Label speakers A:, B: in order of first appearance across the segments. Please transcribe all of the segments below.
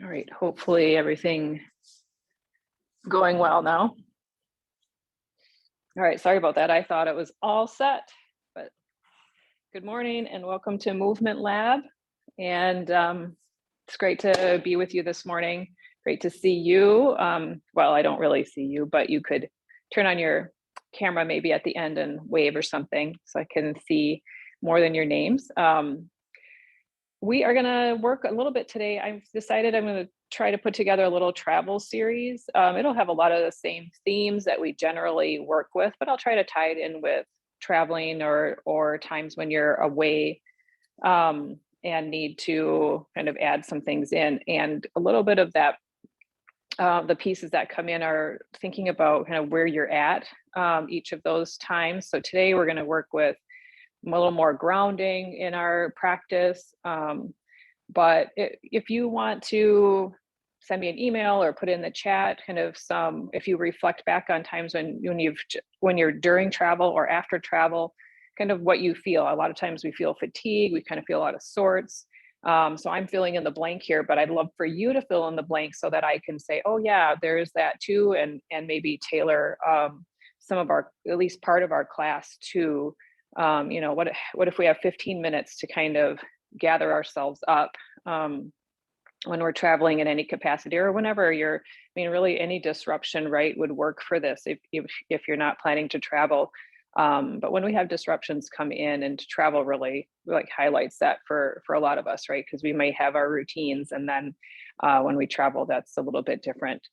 A: All right, hopefully everything going well now. All right, sorry about that. I thought it was all set, but good morning and welcome to Movement Lab. And it's great to be with you this morning. Great to see you. Well, I don't really see you, but you could turn on your camera maybe at the end and wave or something so I can see more than your names. We are going to work a little bit today. I've decided I'm going to try to put together a little travel series. It'll have a lot of the same themes that we generally work with, but I'll try to tie it in with traveling or times when you're away and need to kind of add some things in. And a little bit of that, the pieces that come in are thinking about kind of where you're at each of those times. So today we're going to work with a little more grounding in our practice. But if you want to send me an email or put in the chat, kind of if you reflect back on times when you're during travel or after travel, kind of what you feel. A lot of times we feel fatigue, we kind of feel out of sorts. So I'm filling in the blank here, but I'd love for you to fill in the blank so that I can say, oh yeah, there's that too, and maybe tailor some of at least part of our class to what if we have 15 minutes to kind of gather ourselves up when we're traveling in any capacity or whenever really any disruption, right, would work for this if you're not planning to travel. But when we have disruptions come in, and travel really like highlights that for a lot of us, right? Because we may have our routines, and then when we travel, that's a little bit different.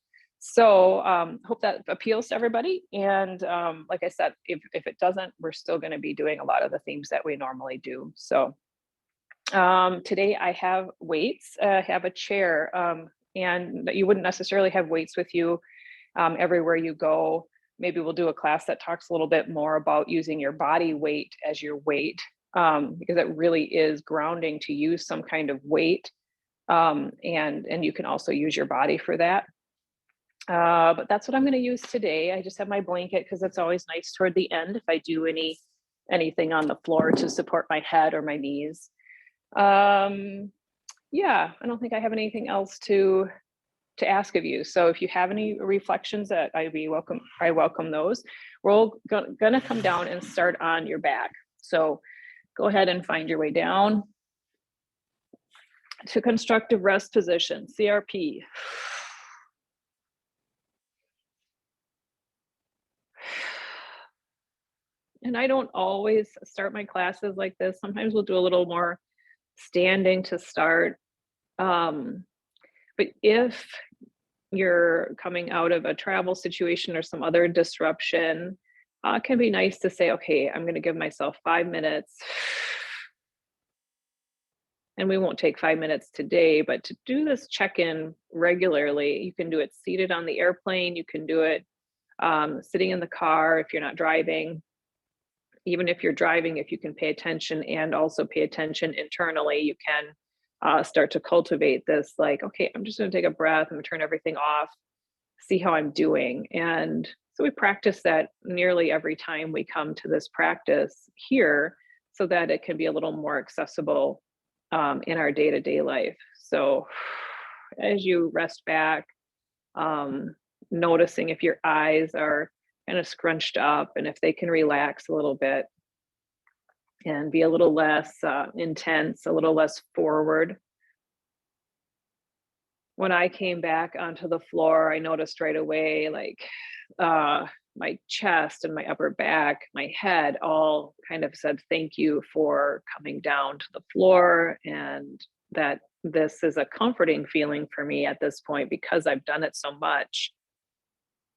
A: So hope that appeals to everybody. And like I said, if it doesn't, we're still going to be doing a lot of the themes that we normally do. So today I have weights, have a chair, and you wouldn't necessarily have weights with you everywhere you go. Maybe we'll do a class that talks a little bit more about using your body weight as your weight, because it really is grounding to use some kind of weight. And you can also use your body for that. But that's what I'm going to use today. I just have my blanket because it's always nice toward the end if I do anything on the floor to support my head or my knees. Yeah, I don't think I have anything else to ask of you. So if you have any reflections, that I welcome those. We're going to come down and start on your back. So go ahead and find your way down to constructive rest position, CRP. And I don't always start my classes like this. Sometimes we'll do a little more standing to start. But if you're coming out of a travel situation or some other disruption, it can be nice to say, okay, I'm going to give myself 5 minutes. And we won't take 5 minutes today, but to do this check-in regularly, you can do it seated on the airplane. You can do it sitting in the car if you're not driving. Even if you're driving, if you can pay attention and also pay attention internally, you can start to cultivate this, like, okay, I'm just going to take a breath. I'm going to turn everything off, see how I'm doing. And so we practice that nearly every time we come to this practice here so that it can be a little more accessible in our day-to-day life. So as you rest back, noticing if your eyes are kind of scrunched up and if they can relax a little bit and be a little less intense, a little less forward. When I came back onto the floor, I noticed right away, like my chest and my upper back, my head all kind of said, thank you for coming down to the floor. And that this is a comforting feeling for me at this point because I've done it so much.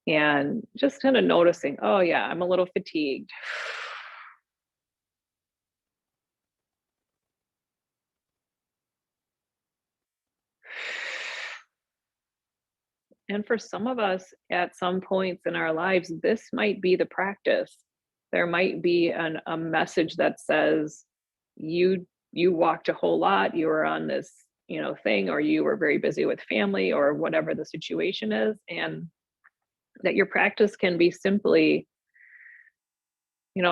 A: And just kind of noticing, oh yeah, I'm a little fatigued. And for some of us, at some points in our lives, this might be the practice. There might be a message that says, you walked a whole lot, you were on this, thing, or you were very busy with family or whatever the situation is, and that your practice can be simply,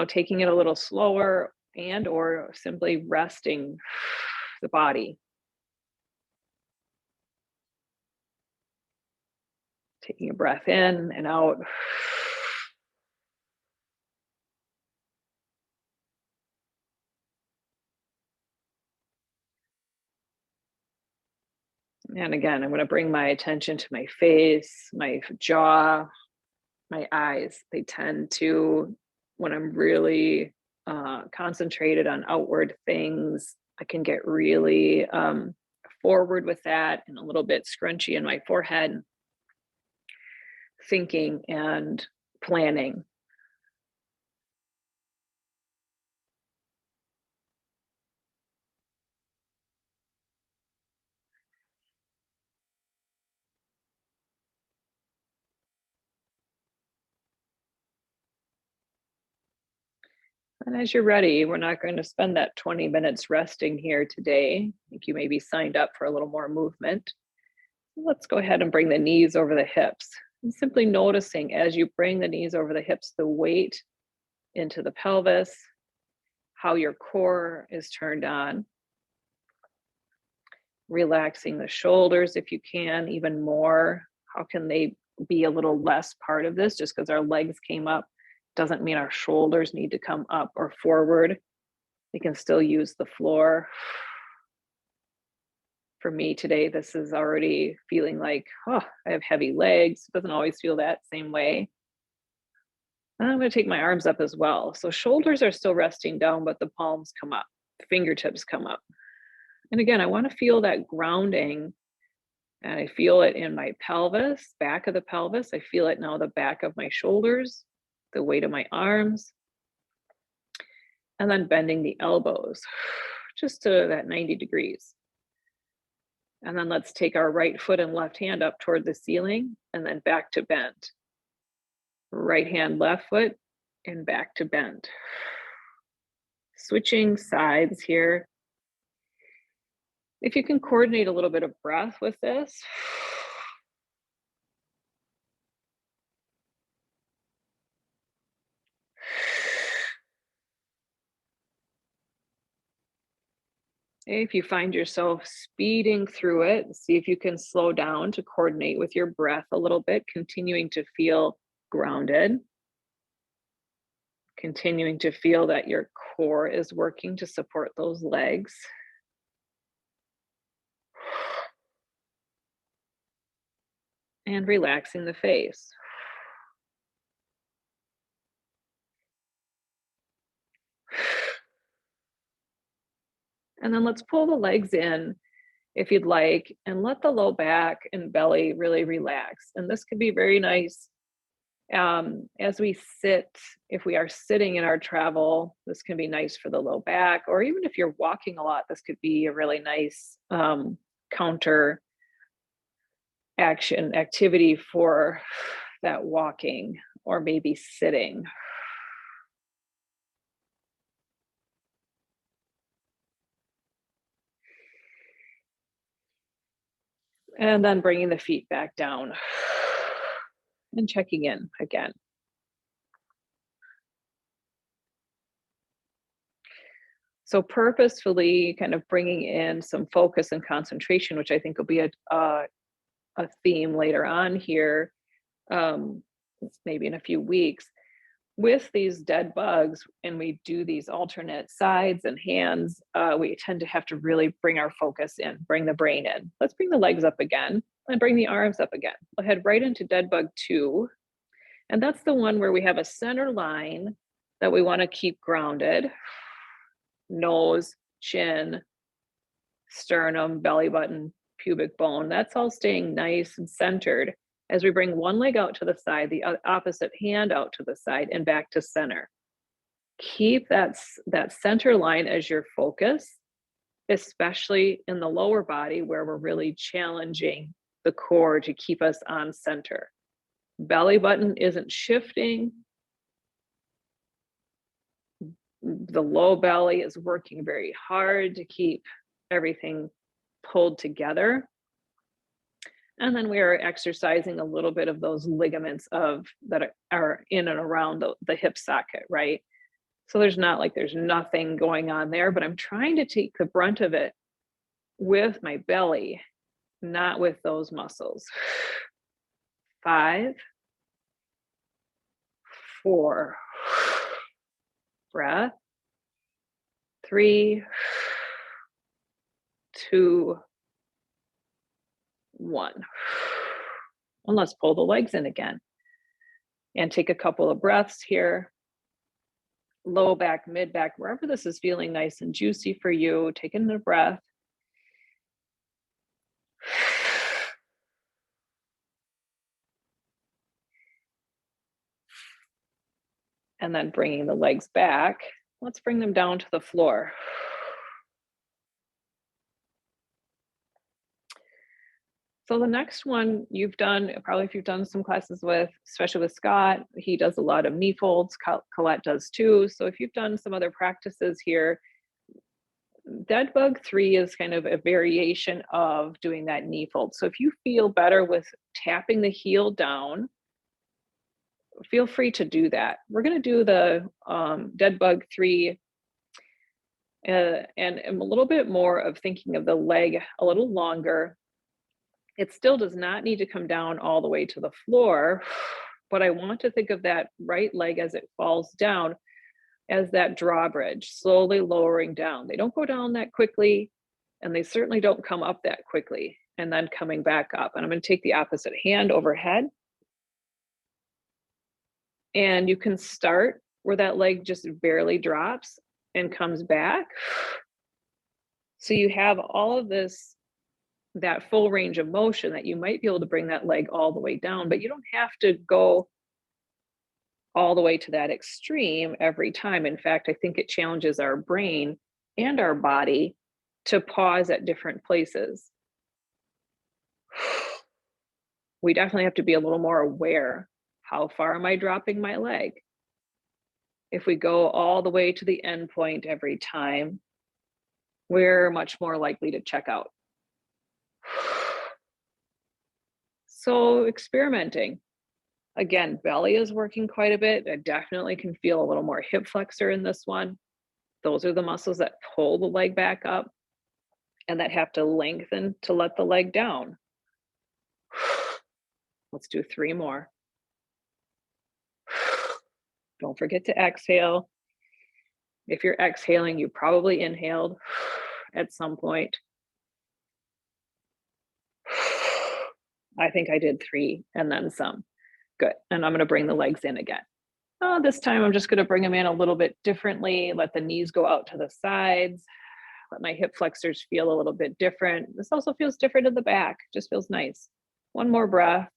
A: taking it a little slower and or simply resting the body. Taking a breath in and out. And again, I'm going to bring my attention to my face, my jaw, my eyes. They tend to, when I'm really concentrated on outward things, I can get really forward with that and a little bit scrunchy in my forehead, thinking and planning. And as you're ready, we're not going to spend that 20 minutes resting here today. I think you may be signed up for a little more movement. Let's go ahead and bring the knees over the hips. And simply noticing as you bring the knees over the hips, the weight into the pelvis, how your core is turned on. Relaxing the shoulders if you can, even more. How can they be a little less part of this? Just because our legs came up doesn't mean our shoulders need to come up or forward. They can still use the floor. For me today, this is already feeling like, oh, I have heavy legs. It doesn't always feel that same way. And I'm going to take my arms up as well. So shoulders are still resting down, but the palms come up, fingertips come up. And again, I want to feel that grounding. And I feel it in my pelvis, back of the pelvis. I feel it now, the back of my shoulders, the weight of my arms. And then bending the elbows just to that 90 degrees. And then let's take our right foot and left hand up toward the ceiling and then back to bend. Right hand, left foot, and back to bend. Switching sides here. If you can coordinate a little bit of breath with this. If you find yourself speeding through it, see if you can slow down to coordinate with your breath a little bit, continuing to feel grounded, continuing to feel that your core is working to support those legs. And relaxing the face. And then let's pull the legs in if you'd like, and let the low back and belly really relax. And this could be very nice as we sit. If we are sitting in our travel, this can be nice for the low back, or even if you're walking a lot, this could be a really nice counter action activity for that walking or maybe sitting. And then bringing the feet back down and checking in again. So purposefully kind of bringing in some focus and concentration, which I think will be a theme later on here, maybe in a few weeks, with these dead bugs, and we do these alternate sides and hands, we tend to have to really bring our focus in, bring the brain in. Let's bring the legs up again and bring the arms up again. We'll head right into dead bug 2. And that's the one where we have a center line that we want to keep grounded. Nose, chin, sternum, belly button, pubic bone. That's all staying nice and centered as we bring one leg out to the side, the opposite hand out to the side, and back to center. Keep that center line as your focus, especially in the lower body where we're really challenging the core to keep us on center. Belly button isn't shifting. The low belly is working very hard to keep everything pulled together. And then we are exercising a little bit of those ligaments that are in and around the hip socket, right? So there's nothing going on there, but I'm trying to take the brunt of it with my belly, not with those muscles. 5, 4, breath, 3, 2, 1. And let's pull the legs in again and take a couple of breaths here. Low back, mid back, wherever this is feeling nice and juicy for you, take in a breath. And then bringing the legs back, let's bring them down to the floor. So the next one you've done, probably if you've done some classes with, especially with Scott, he does a lot of knee folds, Colette does too. So if you've done some other practices here, Dead Bug 3 is kind of a variation of doing that knee fold. So if you feel better with tapping the heel down, feel free to do that. We're going to do the Dead Bug 3 and a little bit more of thinking of the leg a little longer. It still does not need to come down all the way to the floor, but I want to think of that right leg as it falls down as that drawbridge, slowly lowering down. They don't go down that quickly, and they certainly don't come up that quickly, and then coming back up. And I'm going to take the opposite hand overhead. And you can start where that leg just barely drops and comes back. So you have all of this, that full range of motion that you might be able to bring that leg all the way down, but you don't have to go all the way to that extreme every time. In fact, I think it challenges our brain and our body to pause at different places. We definitely have to be a little more aware. How far am I dropping my leg? If we go all the way to the end point every time, we're much more likely to check out. So experimenting. Again, belly is working quite a bit. I definitely can feel a little more hip flexor in this one. Those are the muscles that pull the leg back up and that have to lengthen to let the leg down. Let's do 3 more. Don't forget to exhale. If you're exhaling, you probably inhaled at some point. I think I did 3 and then some. Good. And I'm going to bring the legs in again. This time I'm just going to bring them in a little bit differently. Let the knees go out to the sides. Let my hip flexors feel a little bit different. This also feels different in the back. Just feels nice. One more breath.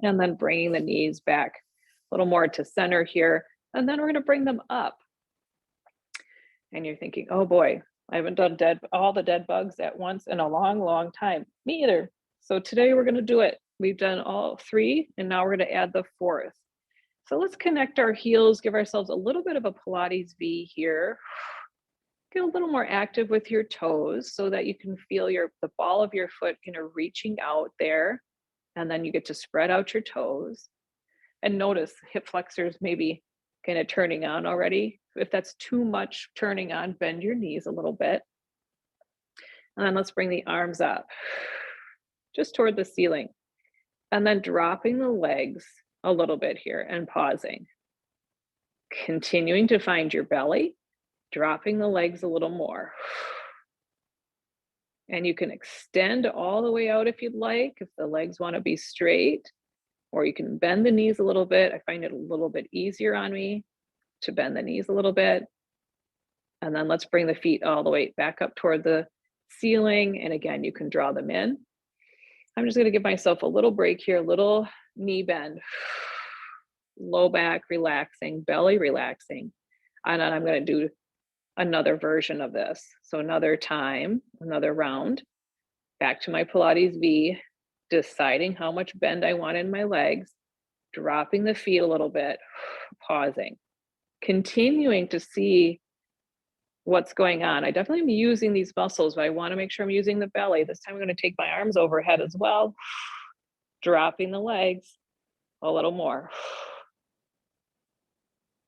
A: And then bringing the knees back a little more to center here. And then we're going to bring them up. And you're thinking, oh boy, I haven't done all the dead bugs at once in a long, long time. Me either. So today we're going to do it. We've done all 3, and now we're going to add the 4th. So let's connect our heels, give ourselves a little bit of a Pilates V here. Get a little more active with your toes so that you can feel the ball of your foot kind of reaching out there. And then you get to spread out your toes. And notice hip flexors maybe kind of turning on already. If that's too much turning on, bend your knees a little bit. And then let's bring the arms up just toward the ceiling. And then dropping the legs a little bit here and pausing. Continuing to find your belly, dropping the legs a little more. And you can extend all the way out if you'd like, if the legs want to be straight, or you can bend the knees a little bit. I find it a little bit easier on me to bend the knees a little bit. And then let's bring the feet all the way back up toward the ceiling. And again, you can draw them in. I'm just going to give myself a little break here, a little knee bend, low back relaxing, belly relaxing. And then I'm going to do another version of this. So another time, another round, back to my Pilates V, deciding how much bend I want in my legs, dropping the feet a little bit, pausing, continuing to see what's going on. I definitely am using these muscles, but I want to make sure I'm using the belly. This time I'm going to take my arms overhead as well. Dropping the legs a little more.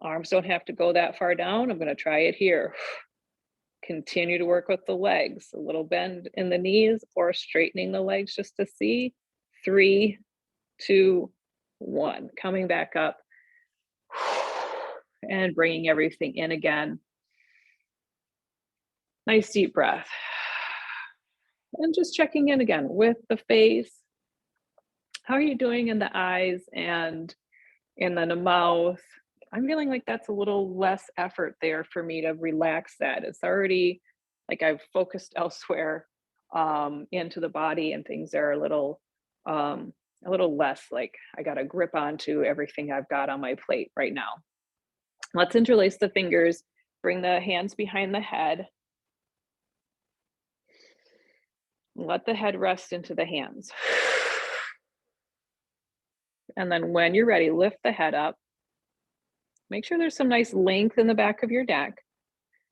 A: Arms don't have to go that far down. I'm gonna try it here. Continue to work with the legs, a little bend in the knees or straightening the legs just to see. 3, 2, 1. Coming back up and bringing everything in again. Nice deep breath. And just checking in again with the face. How are you doing in the eyes and in the mouth? I'm feeling like that's a little less effort there for me to relax that. It's already like I've focused elsewhere into the body, and things are a little less like I got to grip onto everything I've got on my plate right now. Let's interlace the fingers, bring the hands behind the head. Let the head rest into the hands. And then when you're ready, lift the head up. Make sure there's some nice length in the back of your neck.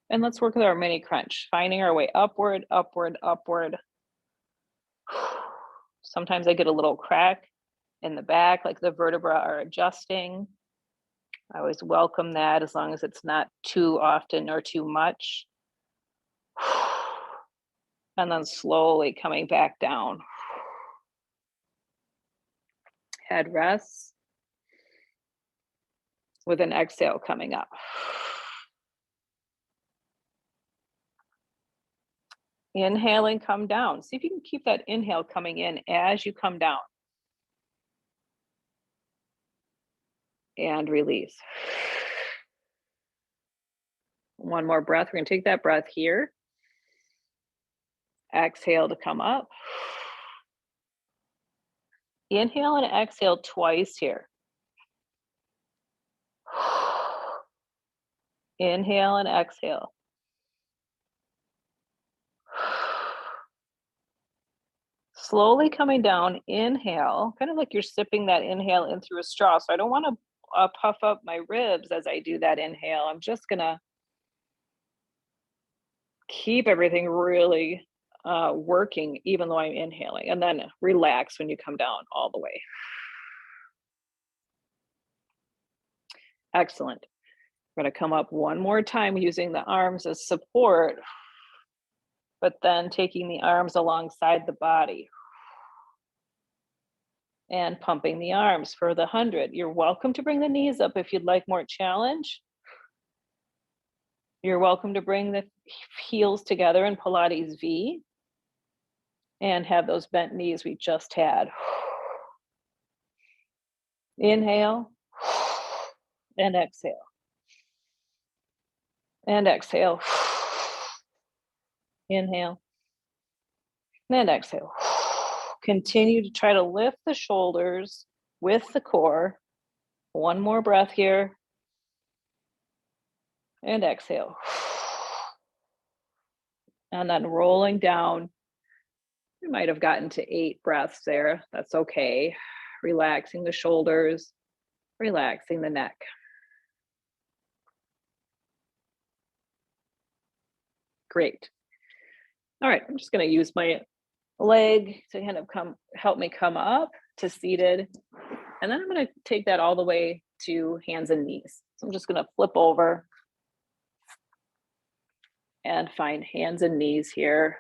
A: And let's work with our mini crunch, finding our way upward, upward, upward. Sometimes I get a little crack in the back, like the vertebrae are adjusting. I always welcome that as long as it's not too often or too much. And then slowly coming back down. Head rests with an exhale coming up. Inhaling, come down. See if you can keep that inhale coming in as you come down. And release. One more breath. We're going to take that breath here. Exhale to come up. Inhale and exhale twice here. Inhale and exhale. Slowly coming down, inhale, kind of like you're sipping that inhale in through a straw. So I don't want to puff up my ribs as I do that inhale. I'm just going to keep everything really working, even though I'm inhaling, and then relax when you come down all the way. Excellent. We're going to come up one more time using the arms as support, but then taking the arms alongside the body and pumping the arms for the 100. You're welcome to bring the knees up if you'd like more challenge. You're welcome to bring the heels together in Pilates V and have those bent knees we just had. Inhale and exhale. And exhale. Inhale and exhale. Continue to try to lift the shoulders with the core. One more breath here. And exhale. And then rolling down. You might have gotten to 8 breaths there. That's okay. Relaxing the shoulders, relaxing the neck. Great. All right, I'm just going to use my leg to kind of help me come up to seated. And then I'm going to take that all the way to hands and knees. So I'm just going to flip over and find hands and knees here.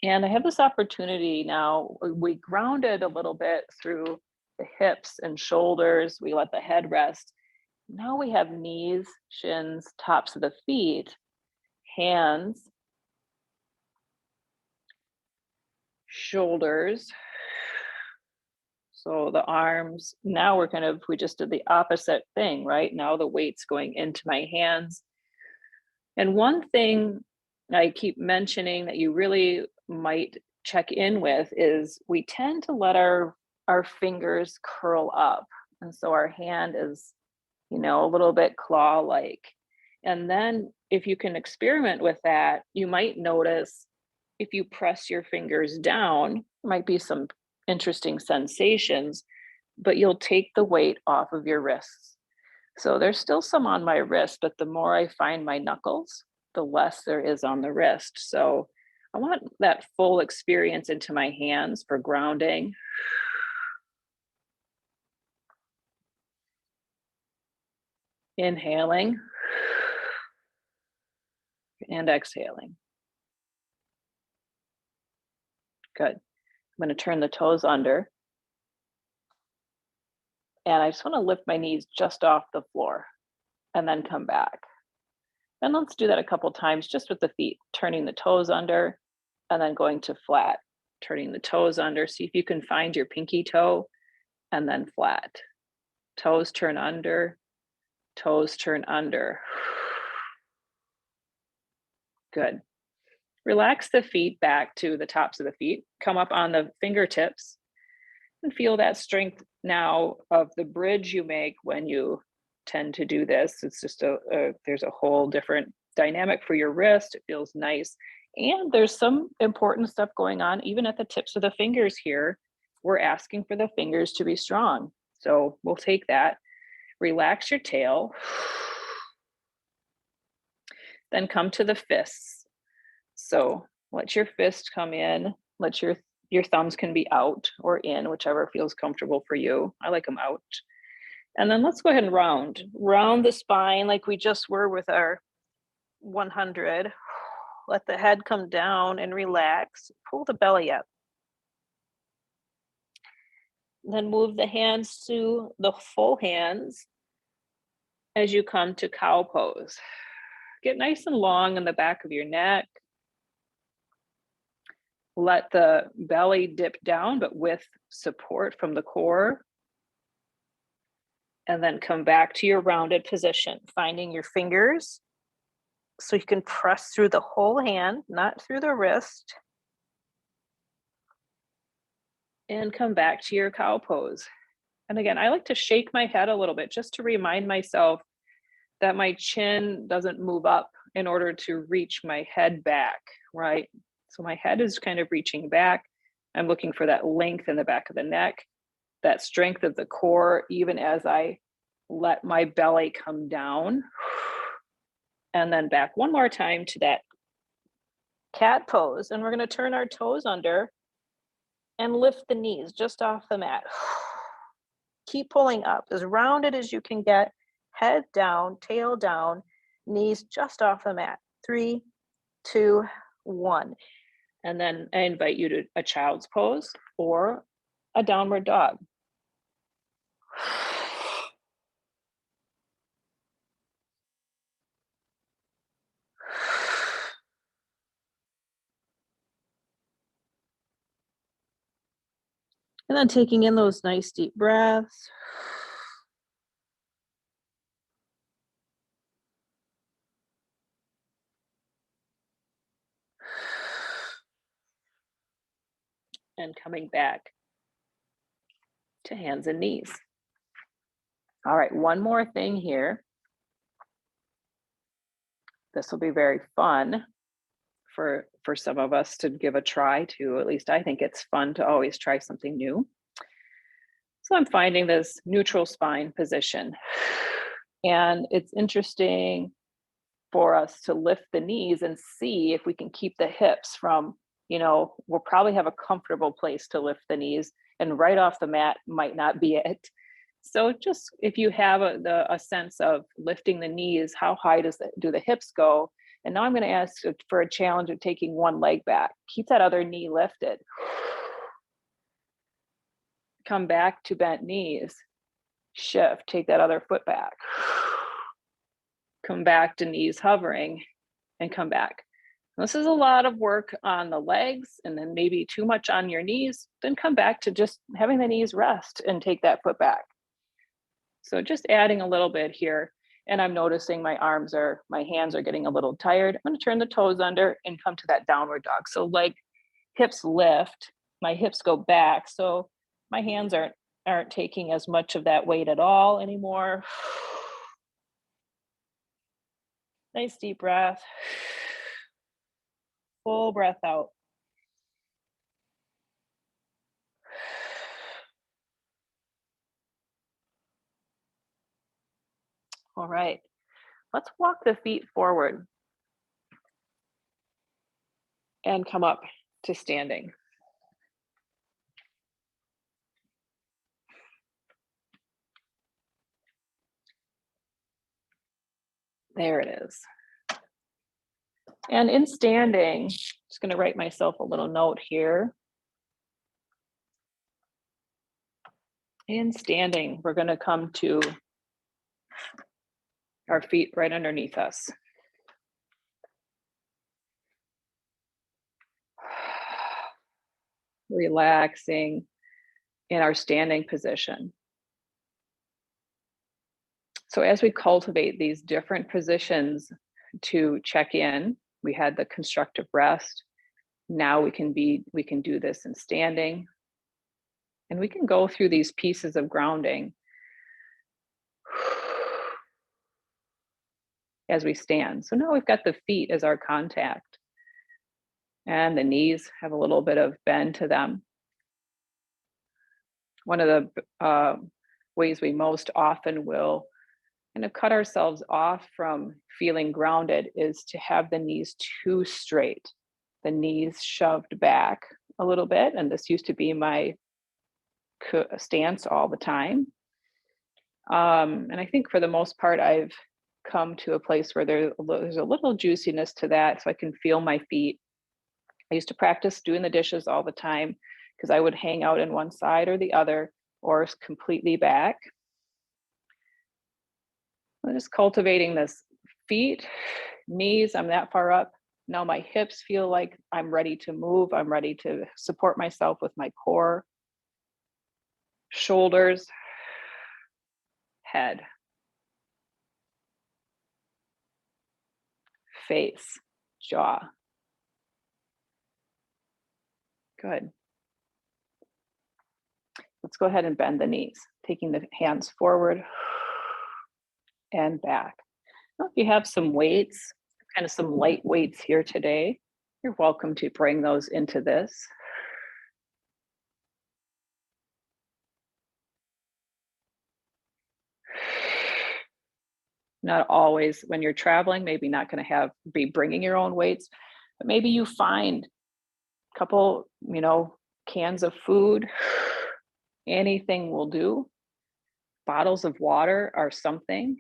A: And I have this opportunity now. We grounded a little bit through the hips and shoulders. We let the head rest. Now we have knees, shins, tops of the feet, hands, shoulders. So the arms, now we just did the opposite thing, right? Now the weight's going into my hands. And one thing I keep mentioning that you really might check in with is we tend to let our fingers curl up. And so our hand is, a little bit claw-like. And then if you can experiment with that, you might notice if you press your fingers down, might be some interesting sensations, but you'll take the weight off of your wrists. So there's still some on my wrist, but the more I find my knuckles, the less there is on the wrist. So I want that full experience into my hands for grounding. Inhaling and exhaling. Good. I'm going to turn the toes under. And I just want to lift my knees just off the floor and then come back. And let's do that a couple times just with the feet, turning the toes under and then going to flat, turning the toes under. See if you can find your pinky toe and then flat. Toes turn under, toes turn under. Good. Relax the feet back to the tops of the feet. Come up on the fingertips and feel that strength now of the bridge you make when you tend to do this. It's just there's a whole different dynamic for your wrist. It feels nice. And there's some important stuff going on even at the tips of the fingers here. We're asking for the fingers to be strong. So we'll take that. Relax your tail. Then come to the fists. So let your fist come in. Let your thumbs can be out or in, whichever feels comfortable for you. I like them out. And then let's go ahead and round the spine like we just were with our 100. Let the head come down and relax. Pull the belly up. Then move the hands to the full hands as you come to cow pose. Get nice and long in the back of your neck. Let the belly dip down, but with support from the core. And then come back to your rounded position, finding your fingers so you can press through the whole hand, not through the wrist. And come back to your cow pose. And again, I like to shake my head a little bit just to remind myself that my chin doesn't move up in order to reach my head back, right? So my head is kind of reaching back. I'm looking for that length in the back of the neck, that strength of the core, even as I let my belly come down. And then back one more time to that cat pose. And we're going to turn our toes under and lift the knees just off the mat. Keep pulling up as rounded as you can get. Head down, tail down, knees just off the mat. 3, 2, 1. And then I invite you to a child's pose or a downward dog. And then taking in those nice deep breaths. And coming back to hands and knees. All right, one more thing here. This will be very fun for some of us to give a try to. At least I think it's fun to always try something new. So I'm finding this neutral spine position. And it's interesting for us to lift the knees and see if we can keep the hips from, we'll probably have a comfortable place to lift the knees, and right off the mat might not be it. So just if you have a sense of lifting the knees, how high do the hips go? And now I'm going to ask for a challenge of taking one leg back. Keep that other knee lifted. Come back to bent knees. Shift, take that other foot back. Come back to knees hovering and come back. This is a lot of work on the legs and then maybe too much on your knees. Then come back to just having the knees rest and take that foot back. So just adding a little bit here. And I'm noticing my hands are getting a little tired. I'm going to turn the toes under and come to that downward dog. So like hips lift, my hips go back. So my hands aren't taking as much of that weight at all anymore. Nice deep breath. Full breath out. All right, let's walk the feet forward. and come up to standing. There it is. And in standing, just going to write myself a little note here. In standing, we're going to come to our feet right underneath us. Relaxing in our standing position. So as we cultivate these different positions to check in, we had the constructive rest. Now we can do this in standing. And we can go through these pieces of grounding as we stand. So now we've got the feet as our contact. And the knees have a little bit of bend to them. One of the ways we most often will kind of cut ourselves off from feeling grounded is to have the knees too straight, the knees shoved back a little bit. And this used to be my stance all the time. And I think for the most part, I've come to a place where there's a little juiciness to that, so I can feel my feet. I used to practice doing the dishes all the time because I would hang out in one side or the other or completely back. I'm just cultivating this feet, knees, I'm that far up. Now my hips feel like I'm ready to move. I'm ready to support myself with my core. Shoulders, head, face, jaw. Good. Let's go ahead and bend the knees, taking the hands forward and back. Now, if you have some weights, kind of some light weights here today, you're welcome to bring those into this. Not always when you're traveling, maybe not going to be bringing your own weights, but maybe you find a couple, cans of food, anything will do. Bottles of water are something.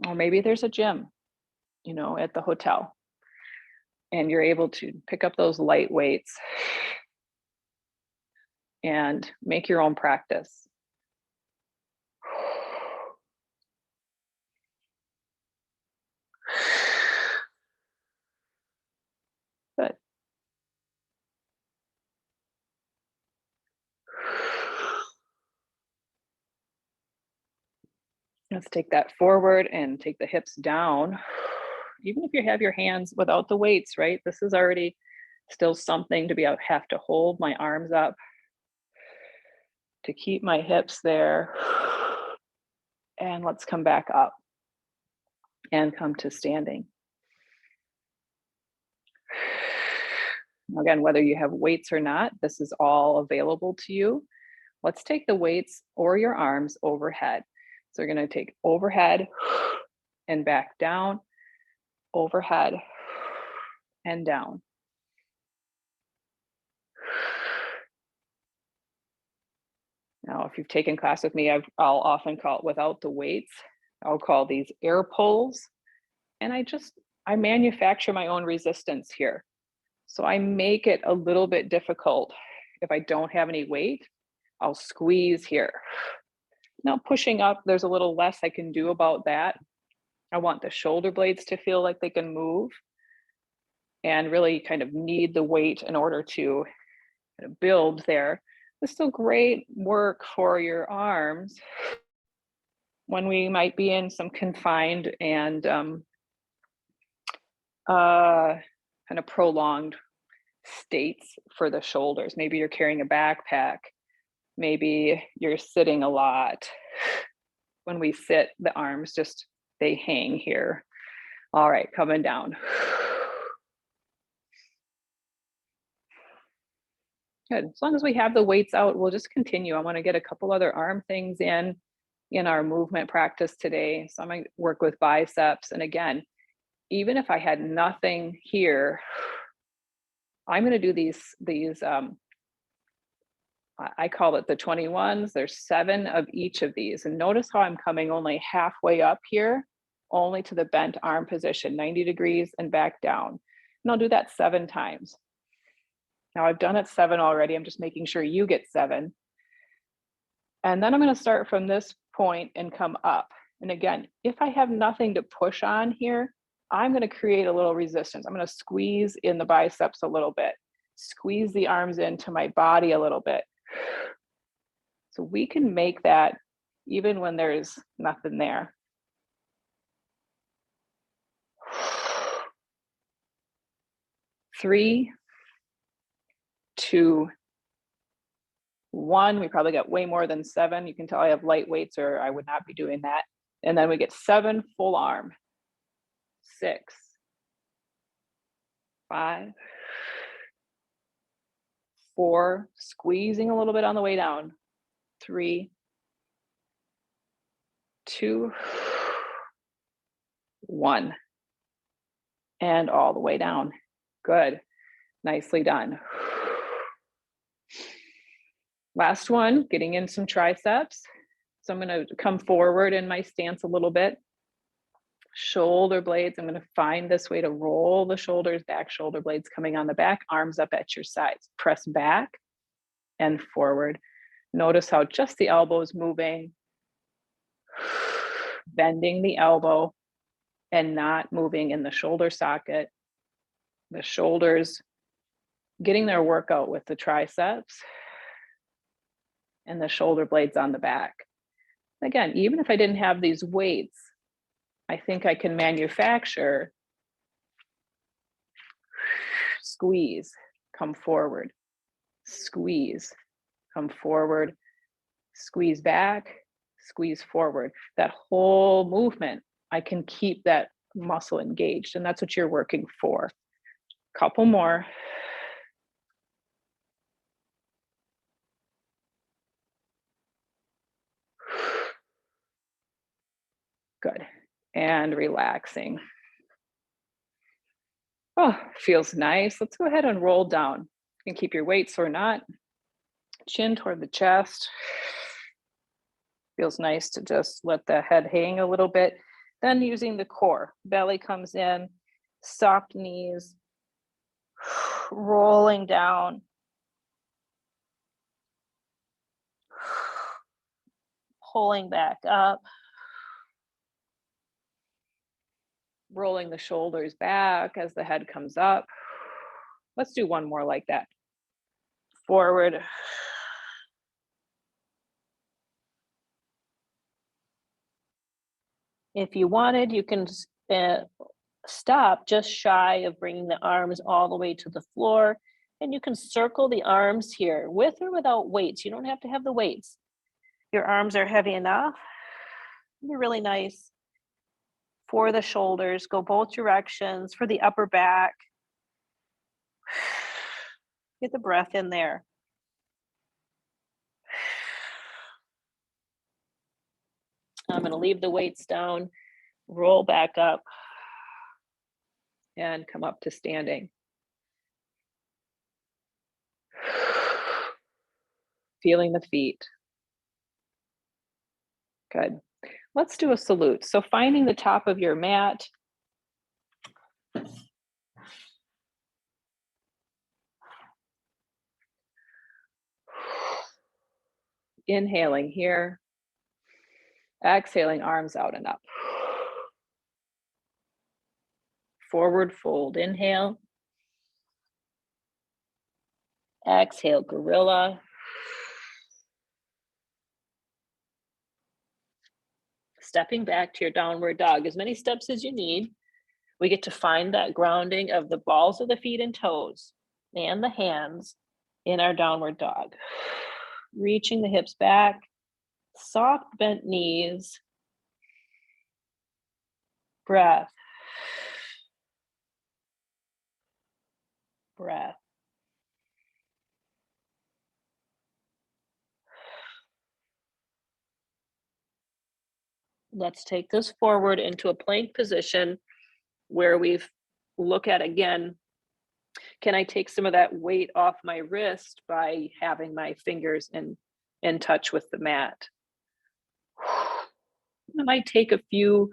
A: Or maybe there's a gym, at the hotel, and you're able to pick up those light weights and make your own practice. Good. Let's take that forward and take the hips down. Even if you have your hands without the weights, right? This is already still something to have to hold my arms up to keep my hips there. And let's come back up and come to standing. Again, whether you have weights or not, this is all available to you. Let's take the weights or your arms overhead. So we're going to take overhead and back down, overhead and down. Now, if you've taken class with me, I'll often call it without the weights. I'll call these air pulls. And I manufacture my own resistance here. So I make it a little bit difficult. If I don't have any weight, I'll squeeze here. Now pushing up, there's a little less I can do about that. I want the shoulder blades to feel like they can move and really kind of need the weight in order to kind of build there. It's still great work for your arms when we might be in some confined and kind of prolonged states for the shoulders. Maybe you're carrying a backpack. Maybe you're sitting a lot. When we sit, the arms they hang here. All right, coming down. Good. As long as we have the weights out, we'll just continue. I want to get a couple other arm things in our movement practice today. So I'm going to work with biceps. And again, even if I had nothing here, I'm gonna do these I call it the 21s. There's 7 of each of these. And notice how I'm coming only halfway up here, only to the bent arm position, 90 degrees and back down. And I'll do that 7 times. Now I've done it 7 already. I'm just making sure you get 7. And then I'm gonna start from this point and come up. And again, if I have nothing to push on here, I'm gonna create a little resistance. I'm gonna squeeze in the biceps a little bit, squeeze the arms into my body a little bit. So we can make that even when there's nothing there. Three, two, one. We probably got way more than 7. You can tell I have light weights or I would not be doing that. And then we get 7 full arm. 6, 5, 4, squeezing a little bit on the way down. 3, 2, 1. And all the way down. Good. Nicely done. Last one, getting in some triceps. So I'm gonna come forward in my stance a little bit. Shoulder blades, I'm gonna find this way to roll the shoulders back, shoulder blades coming on the back, arms up at your sides. Press back and forward. Notice how just the elbow is moving, bending the elbow and not moving in the shoulder socket. The shoulders getting their workout with the triceps and the shoulder blades on the back. Again, even if I didn't have these weights, I think I can manufacture squeeze, come forward, squeeze, come forward, squeeze back, squeeze forward. That whole movement, I can keep that muscle engaged, and that's what you're working for. Couple more. Good. And relaxing. Oh, feels nice. Let's go ahead and roll down. You can keep your weights or not. Chin toward the chest. Feels nice to just let the head hang a little bit. Then using the core, belly comes in, soft knees, rolling down. Pulling back up. Rolling the shoulders back as the head comes up. Let's do one more like that. Forward. If you wanted, you can stop just shy of bringing the arms all the way to the floor, and you can circle the arms here with or without weights. You don't have to have the weights. Your arms are heavy enough. They're really nice for the shoulders. Go both directions for the upper back. Get the breath in there. I'm going to leave the weights down, roll back up, and come up to standing. Feeling the feet. Good. Let's do a salute. So finding the top of your mat. Inhaling here. Exhaling, arms out and up. Forward fold, inhale. Exhale, gorilla. Stepping back to your downward dog, as many steps as you need. We get to find that grounding of the balls of the feet and toes and the hands in our downward dog. Reaching the hips back, soft bent knees. Breath. Breath. Let's take this forward into a plank position. where we've look at again, can I take some of that weight off my wrist by having my fingers in touch with the mat? It might take a few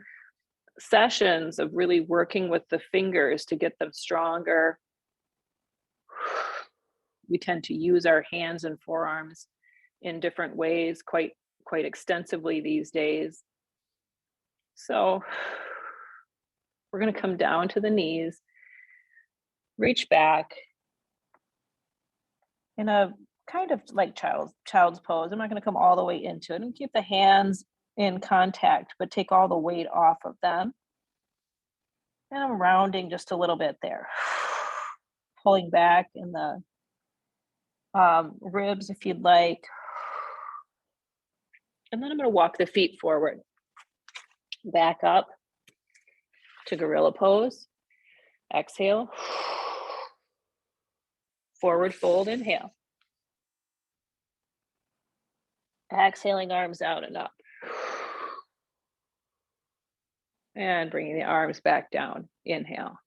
A: sessions of really working with the fingers to get them stronger. We tend to use our hands and forearms in different ways quite extensively these days. So we're going to come down to the knees, reach back in a kind of like child's pose. I'm not going to come all the way into it, and keep the hands in contact, but take all the weight off of them. And I'm rounding just a little bit there, pulling back in the ribs if you'd like. And then I'm going to walk the feet forward, back up to gorilla pose. Exhale, forward fold, inhale. Exhaling, arms out and up. And bringing the arms back down, inhale.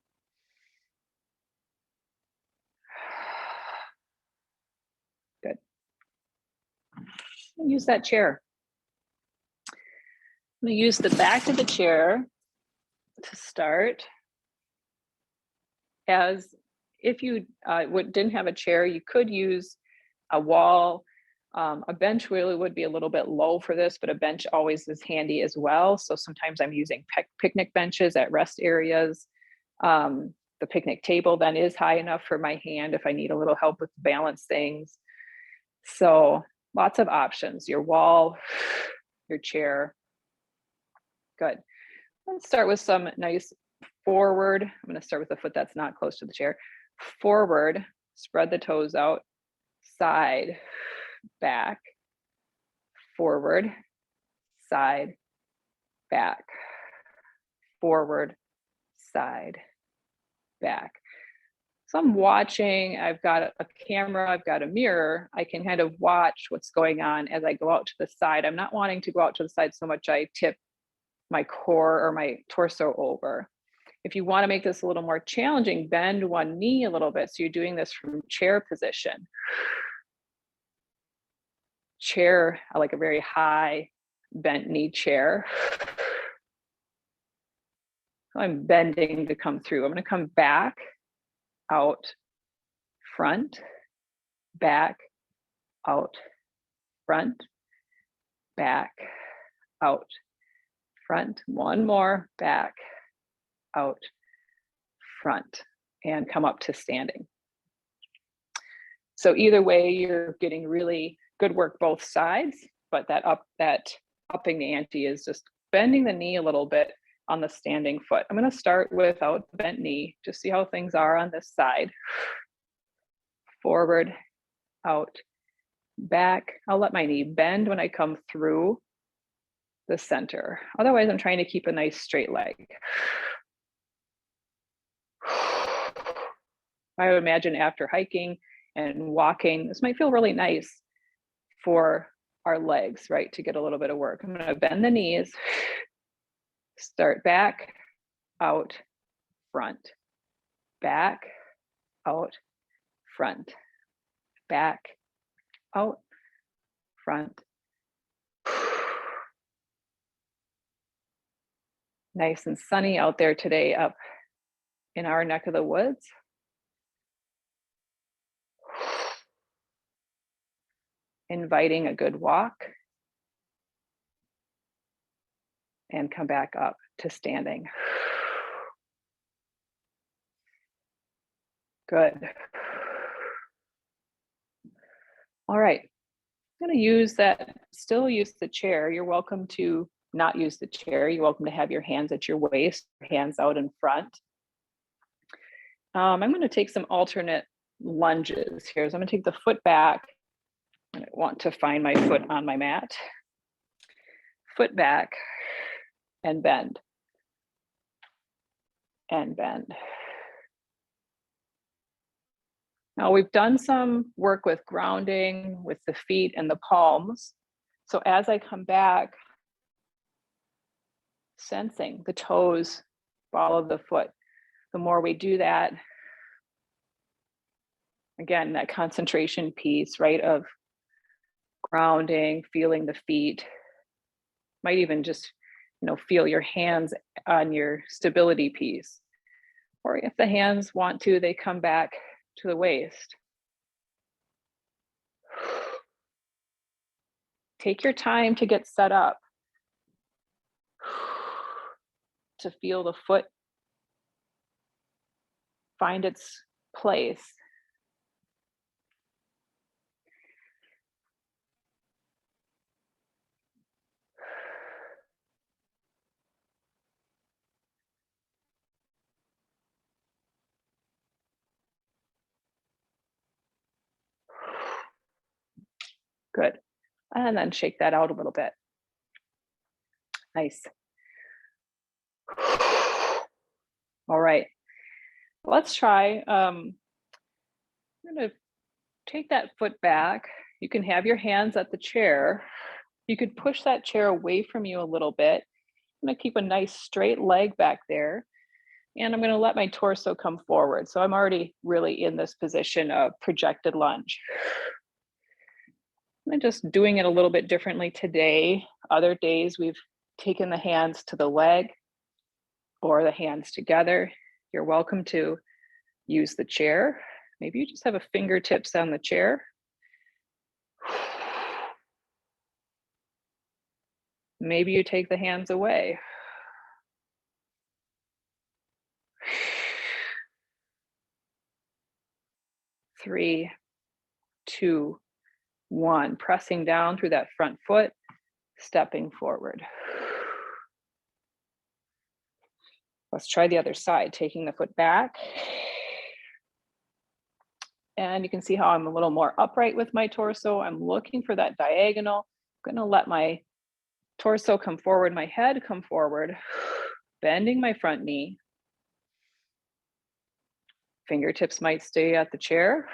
A: Good. Use that chair. I'm going to use the back of the chair to start. As if you didn't have a chair, you could use a wall. A bench really would be a little bit low for this, but a bench always is handy as well. So sometimes I'm using picnic benches at rest areas. The picnic table then is high enough for my hand if I need a little help with balance things. So lots of options, your wall, your chair. Good. Let's start with some nice forward. I'm going to start with the foot that's not close to the chair. Forward, spread the toes out, side, back, forward, side, back, forward, side, back. So I'm watching, I've got a camera, I've got a mirror. I can kind of watch what's going on as I go out to the side. I'm not wanting to go out to the side so much I tip my core or my torso over. If you want to make this a little more challenging, bend one knee a little bit. So you're doing this from chair position. Chair, I like a very high bent knee chair. So I'm bending to come through. I'm going to come back, out, front, back, out, front, back, out, front. One more, back, out, front, and come up to standing. So either way, you're getting really good work both sides, but that upping the ante is just bending the knee a little bit on the standing foot. I'm going to start without the bent knee, just see how things are on this side. Forward, out, back. I'll let my knee bend when I come through the center. Otherwise, I'm trying to keep a nice straight leg. I would imagine after hiking and walking, this might feel really nice for our legs, right? To get a little bit of work. I'm going to bend the knees, start back, out, front, back, out, front, back, out, front. Nice and sunny out there today up in our neck of the woods. Inviting a good walk. And come back up to standing. Good. All right. I'm going to still use the chair. You're welcome to not use the chair. You're welcome to have your hands at your waist, hands out in front. I'm going to take some alternate lunges here. So I'm going to take the foot back. And I want to find my foot on my mat. Foot back and bend. And bend. Now we've done some work with grounding with the feet and the palms. So as I come back, sensing the toes, ball of the foot, The more we do that, again, that concentration piece, right, of grounding, feeling the feet, might even just, feel your hands on your stability piece. Or if the hands want to, they come back to the waist. Take your time to get set up, to feel the foot find its place. Good. And then shake that out a little bit. Nice. All right. Let's try. I'm going to take that foot back. You can have your hands at the chair. You could push that chair away from you a little bit. I'm going to keep a nice straight leg back there. And I'm going to let my torso come forward. So I'm already really in this position of projected lunge. I'm just doing it a little bit differently today. Other days we've taken the hands to the leg or the hands together. You're welcome to use the chair. Maybe you just have a fingertips on the chair. Maybe you take the hands away. Three, two, one. Pressing down through that front foot, stepping forward. Let's try the other side, taking the foot back. And you can see how I'm a little more upright with my torso. I'm looking for that diagonal. I'm gonna let my torso come forward, my head come forward, bending my front knee. Fingertips might stay at the chair.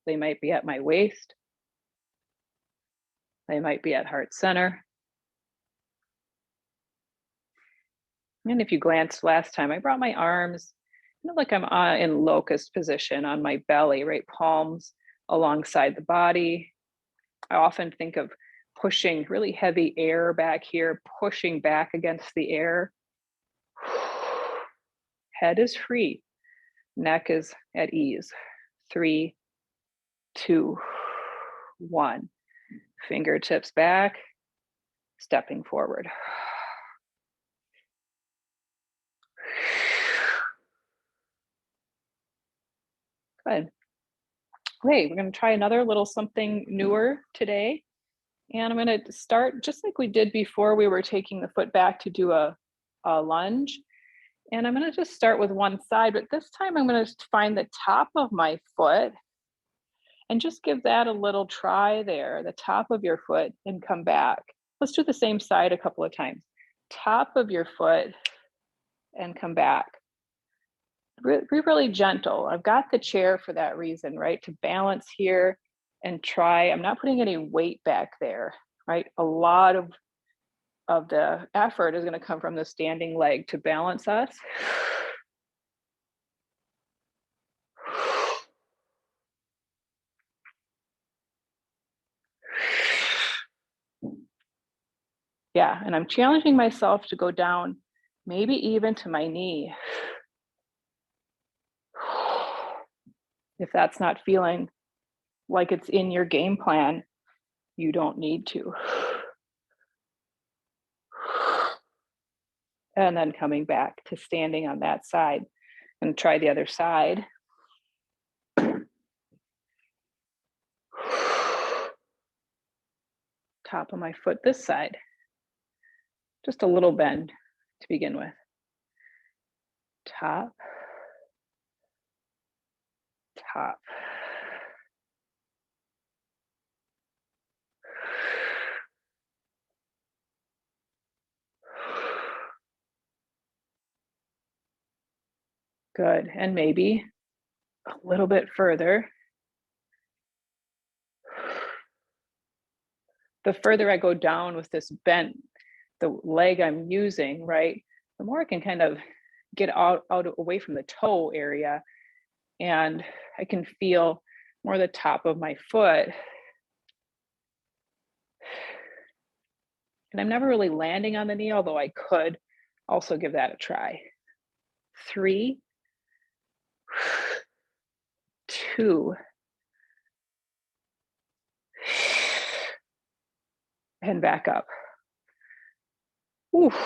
A: They might be at my waist. They might be at heart center. And if you glanced last time, I brought my arms, like I'm in locust position on my belly, right? Palms alongside the body. I often think of pushing really heavy air back here, pushing back against the air. Head is free. Neck is at ease. 3, 2, 1. Fingertips back, stepping forward. Good. Okay, we're going to try another little something newer today. And I'm going to start just like we did before we were taking the foot back to do a lunge. And I'm going to just start with one side, but this time I'm going to find the top of my foot and just give that a little try there, the top of your foot, and come back. Let's do the same side a couple of times. Top of your foot and come back. Be really gentle. I've got the chair for that reason, right? To balance here and try. I'm not putting any weight back there, right? A lot of the effort is going to come from the standing leg to balance us. Yeah, and I'm challenging myself to go down, maybe even to my knee. If that's not feeling like it's in your game plan, you don't need to. And then coming back to standing on that side and try the other side. Top of my foot this side. Just a little bend to begin with. Top, top. Good, and maybe a little bit further. The further I go down with this bent, the leg I'm using, right, the more I can kind of get out away from the toe area, and I can feel more the top of my foot. And I'm never really landing on the knee, although I could also give that a try. 3, 2, and back up. Oof.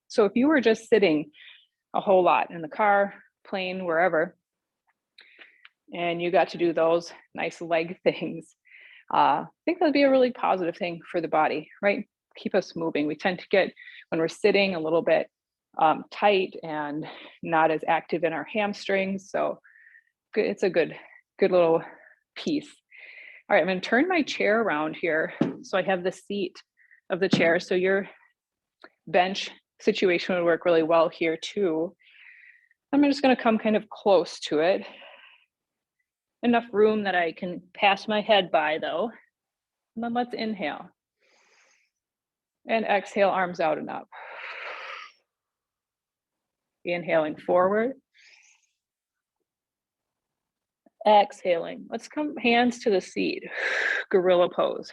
A: So if you were just sitting a whole lot in the car, plane, wherever, and you got to do those nice leg things, I think that'd be a really positive thing for the body, right? Keep us moving. We tend to get, when we're sitting, a little bit tight and not as active in our hamstrings. So it's a good little piece. All right, I'm going to turn my chair around here so I have the seat of the chair. So your bench situation would work really well here too. I'm just going to come kind of close to it. Enough room that I can pass my head by though. And then let's inhale. And exhale, arms out and up. Inhaling forward. Exhaling. Let's come hands to the seat. Gorilla pose.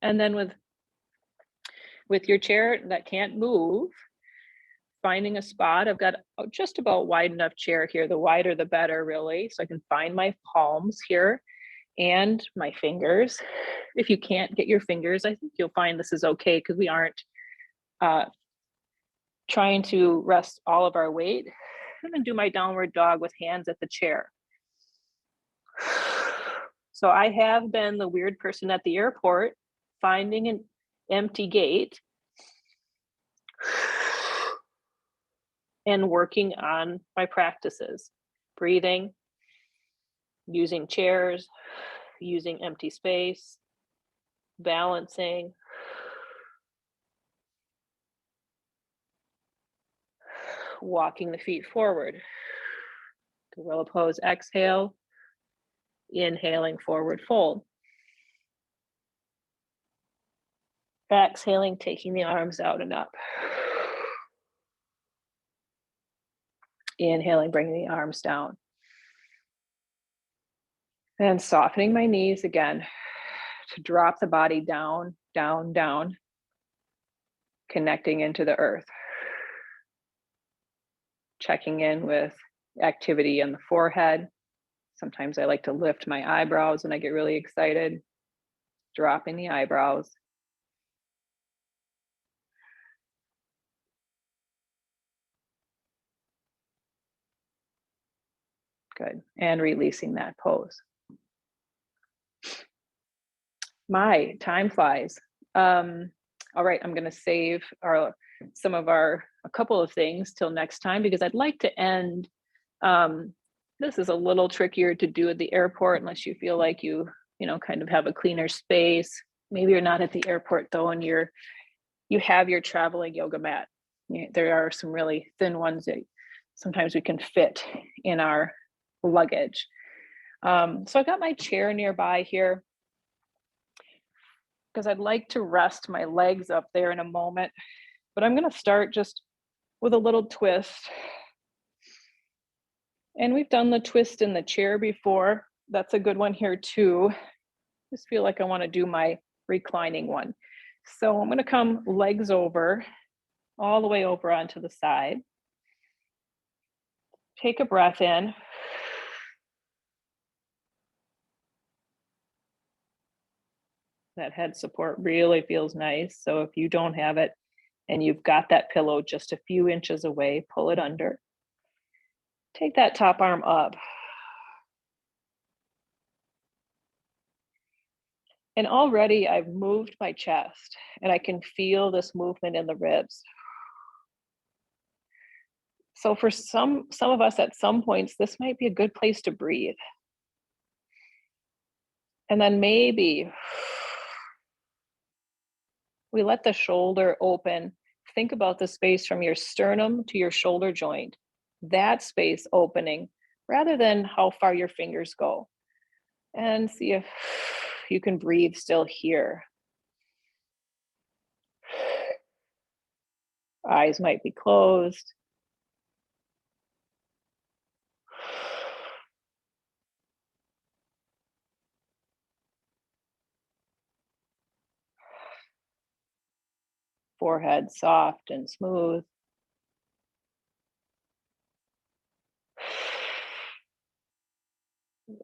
A: And then with your chair that can't move, finding a spot. I've got just about wide enough chair here. The wider the better, really. So I can find my palms here and my fingers. If you can't get your fingers, I think you'll find this is okay because we aren't trying to rest all of our weight. I'm gonna do my downward dog with hands at the chair. So I have been the weird person at the airport, finding an empty gate and working on my practices, breathing, using chairs, using empty space, balancing, walking the feet forward. Gorilla pose, exhale, inhaling, forward fold. Exhaling, taking the arms out and up. Inhaling, bringing the arms down. And softening my knees again to drop the body down, down, down, connecting into the earth. Checking in with activity in the forehead. Sometimes I like to lift my eyebrows when I get really excited. Dropping the eyebrows. Good. And releasing that pose. My time flies. All right, I'm going to save a couple of things till next time because I'd like to end. This is a little trickier to do at the airport unless you feel like you kind of have a cleaner space. Maybe you're not at the airport though, and you have your traveling yoga mat. There are some really thin ones that sometimes we can fit in our luggage. So I've got my chair nearby here because I'd like to rest my legs up there in a moment, but I'm going to start just with a little twist. And we've done the twist in the chair before. That's a good one here too. Just feel like I want to do my reclining one. So I'm going to come legs over, all the way over onto the side. Take a breath in. That head support really feels nice. So if you don't have it and you've got that pillow just a few inches away, pull it under. Take that top arm up. And already I've moved my chest and I can feel this movement in the ribs. So for some of us at some points, this might be a good place to breathe. And then maybe we let the shoulder open. Think about the space from your sternum to your shoulder joint, that space opening rather than how far your fingers go. And see if you can breathe still here. Eyes might be closed. Forehead soft and smooth.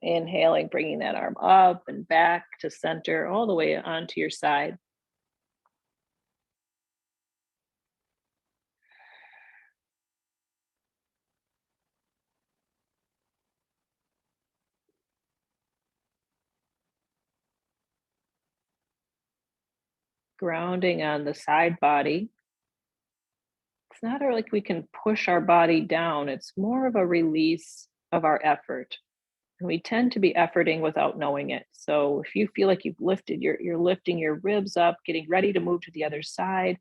A: Inhaling, bringing that arm up and back to center, all the way onto your side. Grounding on the side body. It's not like we can push our body down, it's more of a release of our effort. And we tend to be efforting without knowing it. So if you feel like you've lifted, you're lifting your ribs up, getting ready to move to the other side,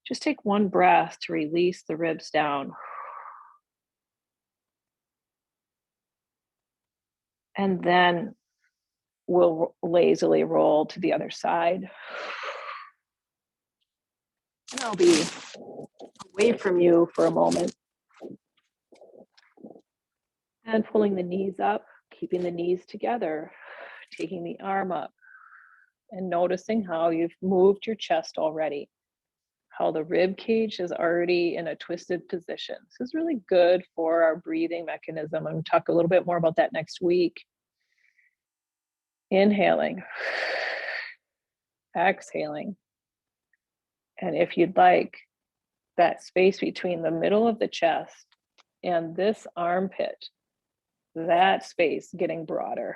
A: just take one breath to release the ribs down. And then we'll lazily roll to the other side. And I'll be away from you for a moment. And pulling the knees up, keeping the knees together, taking the arm up, and noticing how you've moved your chest already, how the rib cage is already in a twisted position. This is really good for our breathing mechanism. I'm going to talk a little bit more about that next week. Inhaling, exhaling. And if you'd like, that space between the middle of the chest and this armpit, that space getting broader.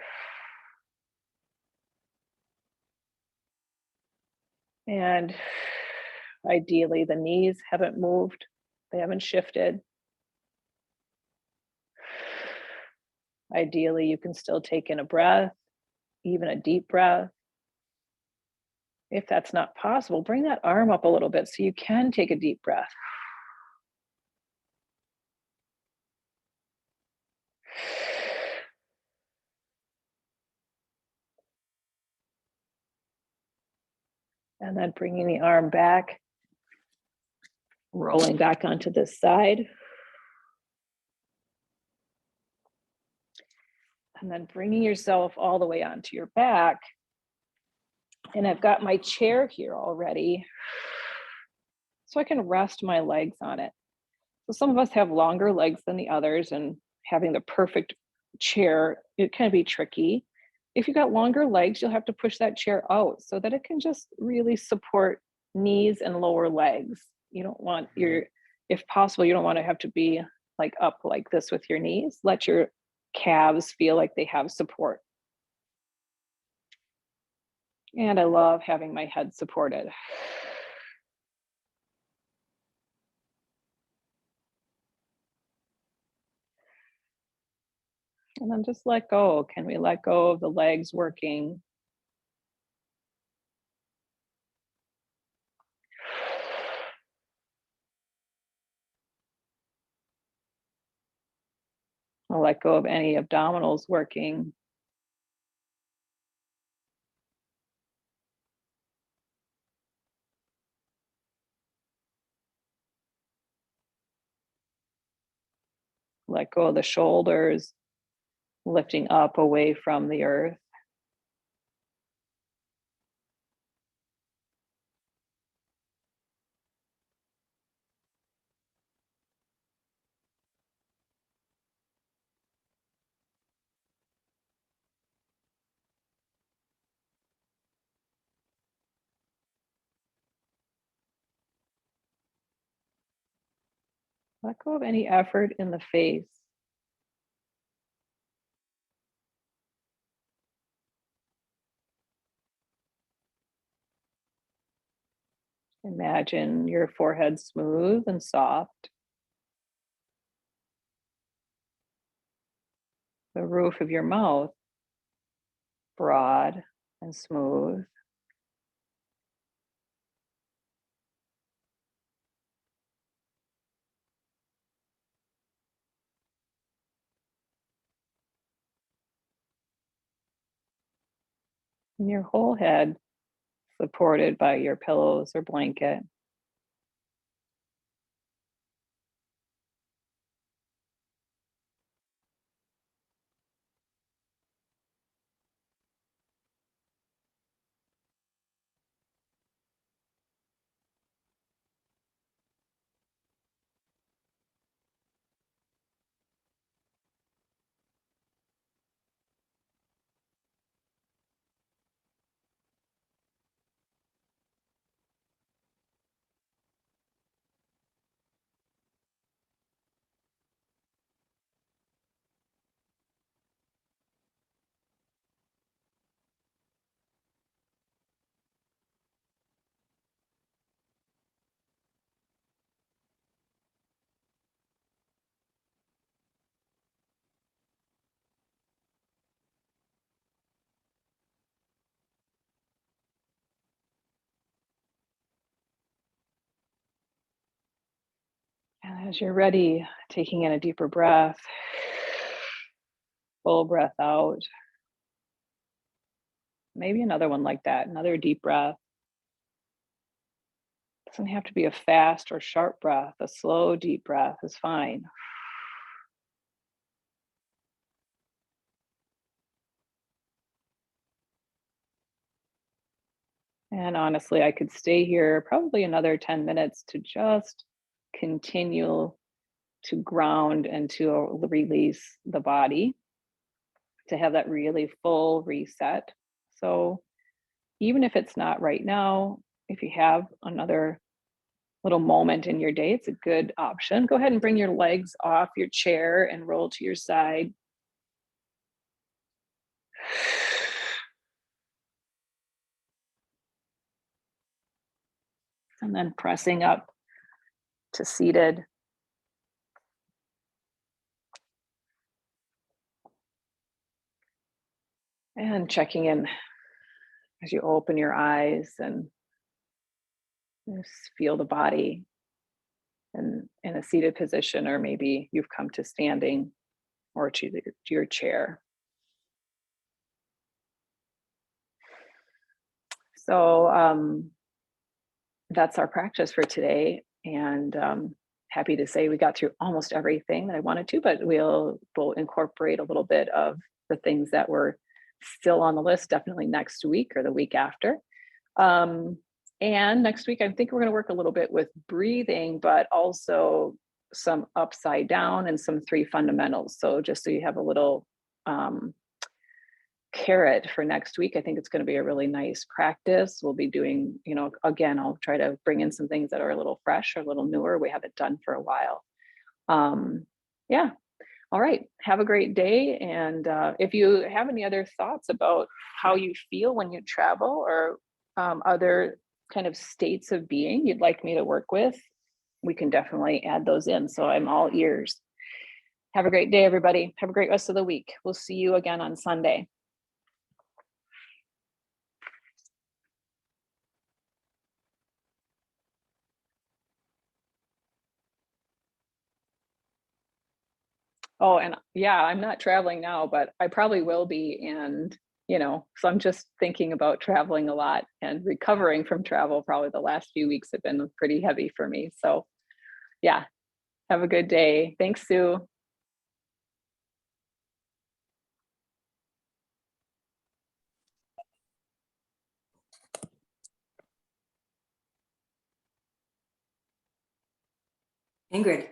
A: And ideally, the knees haven't moved, they haven't shifted. Ideally, you can still take in a breath, even a deep breath. If that's not possible, bring that arm up a little bit so you can take a deep breath. And then bringing the arm back, rolling back onto this side. And then bringing yourself all the way onto your back. And I've got my chair here already, so I can rest my legs on it. So some of us have longer legs than the others, and having the perfect chair, it can be tricky. If you've got longer legs, you'll have to push that chair out so that it can just really support knees and lower legs. You don't want your, if possible, you don't want to have to be like up like this with your knees. Let your calves feel like they have support. And I love having my head supported. And then just let go. Can we let go of the legs working? I'll let go of any abdominals working. Let go of the shoulders, lifting up away from the earth. Let go of any effort in the face. Imagine your forehead smooth and soft. The roof of your mouth broad and smooth. And your whole head supported by your pillows or blanket. As you're ready, taking in a deeper breath, full breath out. Maybe another one like that, another deep breath. Doesn't have to be a fast or sharp breath. A slow, deep breath is fine. And honestly, I could stay here probably another 10 minutes to just continue to ground and to release the body, to have that really full reset. So even if it's not right now, if you have another little moment in your day, it's a good option. Go ahead and bring your legs off your chair and roll to your side. And then pressing up to seated. And checking in as you open your eyes and just feel the body in a seated position, or maybe you've come to standing or to your chair. So that's our practice for today. And happy to say we got through almost everything that I wanted to, but we'll incorporate a little bit of the things that were still on the list, definitely next week or the week after. And next week, I think we're going to work a little bit with breathing, but also some upside down and some 3 fundamentals. So just so you have a little carrot for next week, I think it's going to be a really nice practice. We'll be doing, again, I'll try to bring in some things that are a little fresh or a little newer. We haven't done for a while. Yeah. All right. Have a great day. And if you have any other thoughts about how you feel when you travel, or other kind of states of being you'd like me to work with, we can definitely add those in. So I'm all ears. Have a great day, everybody. Have a great rest of the week. We'll see you again on Sunday. Oh, and yeah, I'm not traveling now, but I probably will be. And, so I'm just thinking about traveling a lot and recovering from travel. Probably the last few weeks have been pretty heavy for me. So, yeah, have a good day. Thanks, Sue.
B: Ingrid.